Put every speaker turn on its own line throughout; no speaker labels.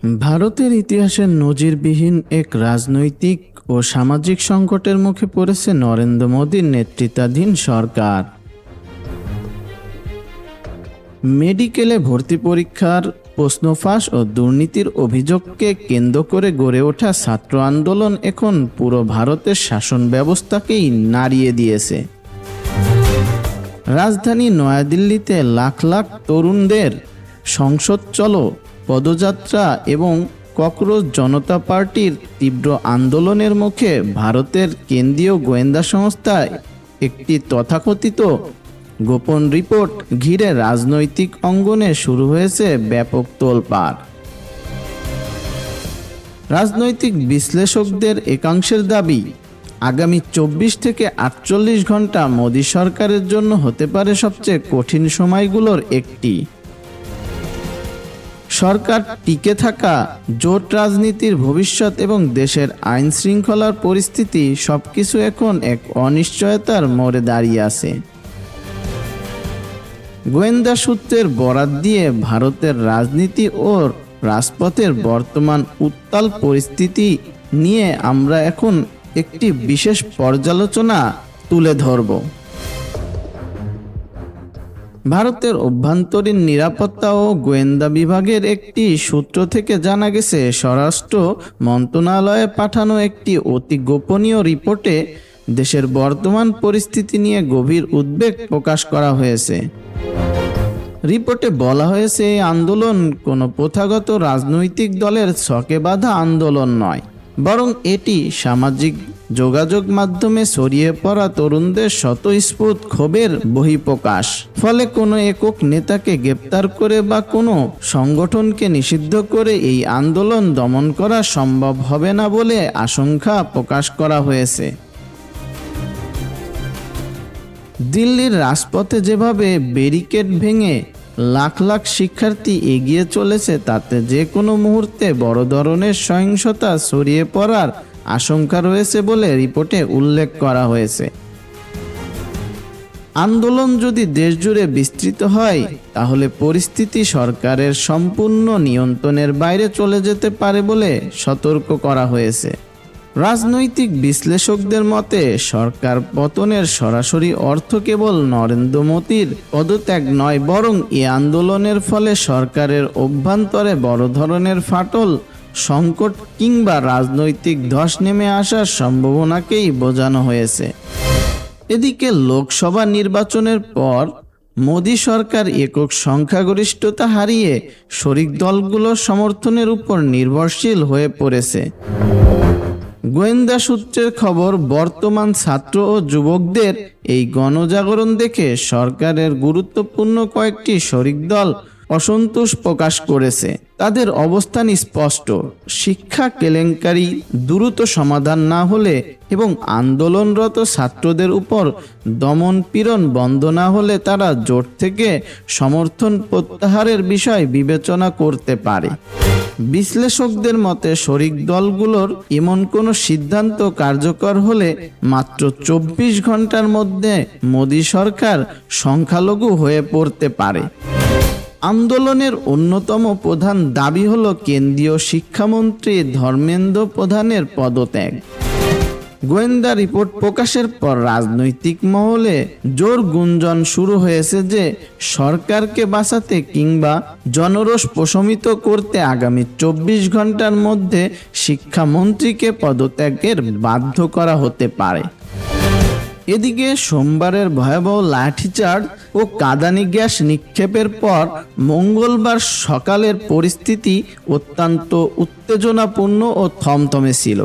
ভারতের ইতিহাসের নজিরবিহীন এক রাজনৈতিক ও সামাজিক সংকটের মুখে পড়েছে নরেন্দ্র মোদীর নেতৃত্বাধীন সরকার। মেডিকেলে ভর্তি পরীক্ষার প্রশ্ন ফাঁস ও দুর্নীতির অভিযোগকে কেন্দ্র করে গড়ে ওঠা ছাত্র আন্দোলন এখন পুরো ভারতের শাসন ব্যবস্থাকেই নাড়িয়ে দিয়েছে। রাজধানী নয়াদিল্লিতে লাখ লাখ তরুণদের সংসদ চলো পদযাত্রা এবং ককরোচ জনতা পার্টির তীব্র আন্দোলনের মুখে ভারতের কেন্দ্রীয় গোয়েন্দা সংস্থা একটি তথাকথিত গোপন রিপোর্ট ঘিরে রাজনৈতিক অঙ্গনে শুরু হয়েছে ব্যাপক তোলপাড়। রাজনৈতিক বিশ্লেষকদের একাংশের দাবি, আগামী 24 থেকে 48 ঘন্টা মোদী সরকারের জন্য হতে পারে সবচেয়ে কঠিন সময়গুলোর একটি। সরকার টিকে থাকা, জোট রাজনীতির ভবিষ্যৎ এবং দেশের আইন শৃঙ্খলার পরিস্থিতি সবকিছু এখন এক অনিশ্চয়তার মোড়ে দাঁড়িয়ে আছে। গোয়েন্দা সূত্রের বরাত দিয়ে ভারতের রাজনীতি ও রাজপথের বর্তমান উত্তাল পরিস্থিতি নিয়ে আমরা এখন একটি বিশেষ পর্যালোচনা তুলে ধরব। ভারতের অভ্যন্তরীণ নিরাপত্তা ও গোয়েন্দা বিভাগের একটি সূত্র থেকে জানা গেছে, স্বরাষ্ট্র মন্ত্রণালয়ে পাঠানো একটি অতি গোপনীয় রিপোর্টে দেশের বর্তমান পরিস্থিতি নিয়ে গভীর উদ্বেগ প্রকাশ করা হয়েছে। রিপোর্টে বলা হয়েছে, এই আন্দোলন কোনো প্রথাগত রাজনৈতিক দলের ছকে বাঁধা আন্দোলন নয়, বরং এটি সামাজিক যোগাযোগ মাধ্যমে ছড়িয়ে পড়া তরুণদের স্বতঃস্ফূর্ত ক্ষোভের বহিঃপ্রকাশ। ফলে কোনো একক নেতাকে গ্রেপ্তার করে বা কোনো সংগঠনকে নিষিদ্ধ করে এই আন্দোলন দমন করা সম্ভব হবে না বলে আশঙ্কা প্রকাশ করা হয়েছে। দিল্লির রাজপথে যেভাবে ব্যারিকেড ভেঙে লাখ লাখ শিক্ষার্থী এগিয়ে চলেছে, তাতে যে কোনো মুহূর্তে বড় ধরনের সহিংসতা ছড়িয়ে পড়ার আশঙ্কা রয়েছে বলে রিপোর্টে উল্লেখ করা হয়েছে। আন্দোলন যদি দেশজুড়ে বিস্তৃত হয়, তাহলে পরিস্থিতি সরকারের সম্পূর্ণ নিয়ন্ত্রণের বাইরে চলে যেতে পারে বলে সতর্ক করা হয়েছে। রাজনৈতিক বিশ্লেষকদের মতে, সরকার পতনের সরাসরি অর্থ কেবল নরেন্দ্র মোদীর পদত্যাগ নয়, বরং এই আন্দোলনের ফলে সরকারের অভ্যন্তরে বড় ধরনের ফাটল, সংকট কিংবা রাজনৈতিক ধস নেমে আসার সম্ভাবনাকেই বোঝানো হয়েছে। এদিকে লোকসভা নির্বাচনের পর মোদী সরকার একক সংখ্যাগরিষ্ঠতা হারিয়ে শরিক দলগুলোর সমর্থনের উপর নির্ভরশীল হয়ে পড়েছে। গোয়েন্দা সূত্রের খবর, বর্তমান ছাত্র ও যুবকদের এই গণজাগরণ দেখে সরকারের গুরুত্বপূর্ণ কয়েকটি শরিক দল অসন্তোষ প্রকাশ করেছে। তাদের অবস্থান স্পষ্ট, শিক্ষা কেলেঙ্কারি দ্রুত সমাধান না হলে এবং আন্দোলনরত ছাত্রদের উপর দমন পীড়ন বন্ধ না হলে তারা জোট থেকে সমর্থন প্রত্যাহারের বিষয় বিবেচনা করতে পারে। বিশ্লেষকদের মতে, শরিক দলগুলোর এমন কোনো সিদ্ধান্ত কার্যকর হলে মাত্র 24 ঘন্টার মধ্যে মোদী সরকার সংখ্যালঘু হয়ে পড়তে পারে। আন্দোলনের অন্যতম প্রধান দাবি হল কেন্দ্রীয় শিক্ষামন্ত্রী ধর্মেন্দ্র প্রধানের পদত্যাগ। গোয়েন্দা রিপোর্ট প্রকাশের পর রাজনৈতিক মহলে জোর গুঞ্জন শুরু হয়েছে যে সরকারকে বাঁচাতে কিংবা জনরোষ প্রশমিত করতে আগামী 24 ঘন্টার মধ্যে শিক্ষামন্ত্রীকে পদত্যাগের বাধ্য করা হতে পারে। এদিকে সোমবারের ভয়াবহ লাঠিচার্জ ও কাঁদানে গ্যাস নিক্ষেপের পর মঙ্গলবার সকালের পরিস্থিতি অত্যন্ত উত্তেজনাপূর্ণ ও থমথমে ছিল।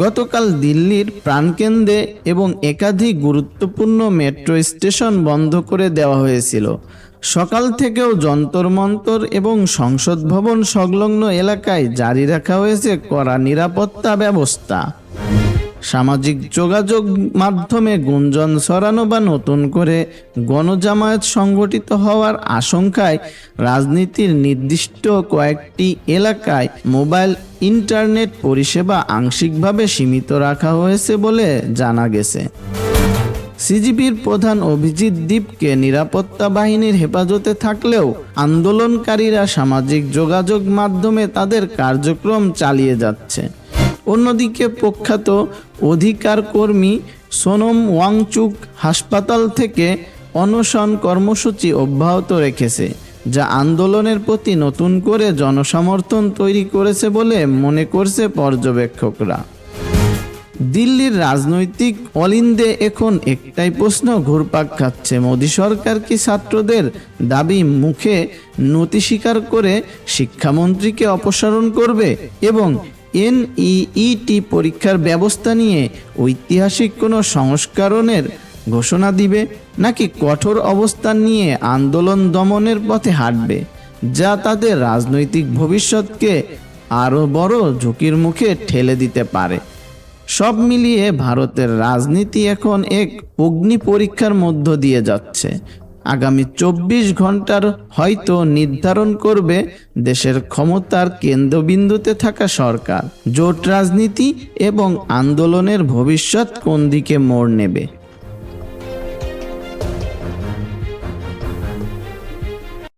গতকাল দিল্লির প্রাণকেন্দ্রে এবং একাধিক গুরুত্বপূর্ণ মেট্রো স্টেশন বন্ধ করে দেওয়া হয়েছিল। সকাল থেকেও যন্তর মন্তর এবং সংসদ ভবন সংলগ্ন এলাকায় জারি রাখা হয়েছে কড়া নিরাপত্তা ব্যবস্থা। সামাজিক যোগাযোগ মাধ্যমে গুঞ্জন ছড়ানো বা নতুন করে গণজামায়াত সংগঠিত হওয়ার আশঙ্কায় রাজনীতির নির্দিষ্ট কয়েকটি এলাকায় মোবাইল ইন্টারনেট পরিষেবা আংশিকভাবে সীমিত রাখা হয়েছে বলে জানা গেছে। সিজিবির প্রধান অভিজিৎ দীপকে নিরাপত্তা বাহিনীর হেফাজতে থাকলেও আন্দোলনকারীরা সামাজিক যোগাযোগ মাধ্যমে তাদের কার্যক্রম চালিয়ে যাচ্ছে। অন্যদিকে প্রখ্যাত অধিকার কর্মী সোনম ওয়াংচুক হাসপাতাল থেকে অনশন কর্মসূচি অব্যাহত রেখেছে, যা আন্দোলনের প্রতি নতুন করে জনসমর্থন তৈরি করেছে বলে মনে করছে পর্যবেক্ষকরা। দিল্লির রাজনৈতিক অলিন্দে এখন একটাই প্রশ্ন ঘুরপাক খাচ্ছে, মোদী সরকার কি ছাত্রদের দাবি মুখে নতি স্বীকার করে শিক্ষামন্ত্রীকে অপসারণ করবে এবং এনইইটি পরীক্ষার ব্যবস্থা নিয়ে ঐতিহাসিক কোনো সংস্করণের ঘোষণা দিবে, নাকি কঠোর অবস্থান নিয়ে আন্দোলন দমনের পথে হাঁটবে, যা তাদের রাজনৈতিক ভবিষ্যৎকে আরও বড় ঝুঁকির মুখে ঠেলে দিতে পারে। সব মিলিয়ে ভারতের রাজনীতি এখন এক অগ্নি পরীক্ষার মধ্য দিয়ে যাচ্ছে। আগামী 24 ঘন্টার হয়তো নির্ধারণ করবে দেশের ক্ষমতার কেন্দ্রবিন্দুতে থাকা সরকার, জোট রাজনীতি এবং আন্দোলনের ভবিষ্যৎ কোন দিকে মোড় নেবে।